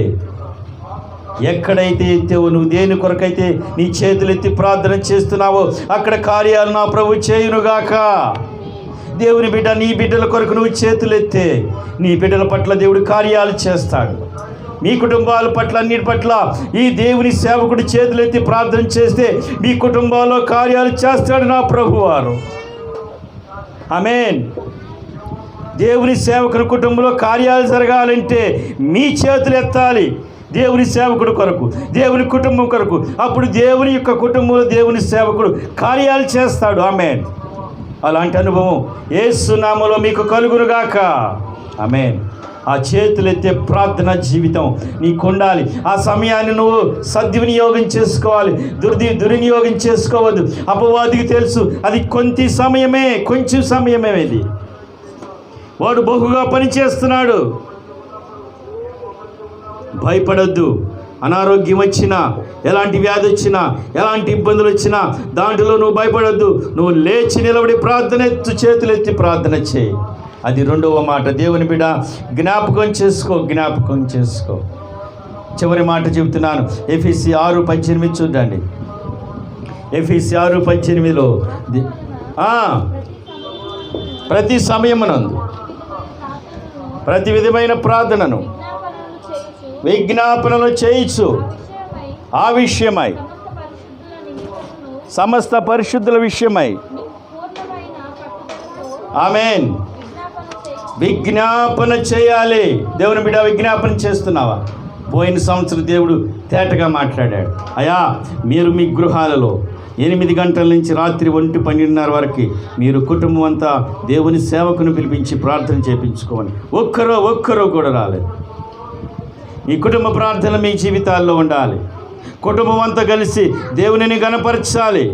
ఎక్కడైతే ఎత్తావో, నువ్వు దేని కొరకైతే నీ చేతులు ఎత్తి ప్రార్థన చేస్తున్నావో అక్కడ కార్యాలు నా ప్రభు చేయునుగాక. దేవుని బిడ్డ, నీ బిడ్డల కొరకు నువ్వు చేతులు ఎత్తే నీ బిడ్డల పట్ల దేవుడు కార్యాలు చేస్తాడు. మీ కుటుంబాల పట్ల అన్నిటి పట్ల ఈ దేవుని సేవకుడు చేతులెత్తి ప్రార్థన చేస్తే మీ కుటుంబాల్లో కార్యాలు చేస్తాడు నా ప్రభువారు. ఆమేన్. దేవుని సేవకుని కుటుంబంలో కార్యాలు జరగాలంటే మీ చేతులు ఎత్తాలి. దేవుని సేవకుడు కొరకు, దేవుని కుటుంబం కొరకు. అప్పుడు దేవుని యొక్క కుటుంబంలో దేవుని సేవకుడు కార్యాలు చేస్తాడు. ఆమేన్. అలాంటి అనుభవం యేసు నామములో మీకు కలుగునుగాక. ఆమేన్. ఆ చేతులెత్తే ప్రార్థన జీవితం నీకు ఉండాలి. ఆ సమయాన్ని నువ్వు సద్వినియోగం చేసుకోవాలి, దుర్వినియోగం చేసుకోవద్దు. అపవాదికి తెలుసు అది కొంచెం సమయమే ఇది. వాడు బహుగా పనిచేస్తున్నాడు. భయపడొద్దు. అనారోగ్యం వచ్చినా, ఎలాంటి వ్యాధి వచ్చినా, ఎలాంటి ఇబ్బందులు వచ్చినా దాంట్లో నువ్వు భయపడొద్దు. నువ్వు లేచి నిలబడి చేతులెత్తి ప్రార్థన చేయి. అది 2వ మాట. దేవుని బిడ్డ జ్ఞాపకం చేసుకో. చివరి మాట చెబుతున్నాను. ఎఫెసీ 6:18 చూడండి. ఎఫెసీ 6:18లో ప్రతి సమయమునందు ప్రతి విధమైన ప్రార్థనను విజ్ఞాపనలు చేయించు ఆ విషయమై సమస్త పరిశుద్ధుల విషయమై. ఆమేన్. విజ్ఞాపన చేయాలి. దేవుని బిడ్డ విజ్ఞాపన చేస్తున్నావా? పోయిన సంవత్సరం దేవుడు తేటగా మాట్లాడాడు. అయ్యా, మీరు మీ గృహాలలో 8 గంటల నుంచి రాత్రి 1-12 వరకు మీరు కుటుంబం అంతా దేవుని సేవకుని పిలిపించి ప్రార్థన చేయించుకోమని ఒక్కరో కూడా రాలేదు. ఈ కుటుంబ ప్రార్థన మీ జీవితాల్లో ఉండాలి. కుటుంబం అంతా కలిసి దేవునిని గణపరచాలి.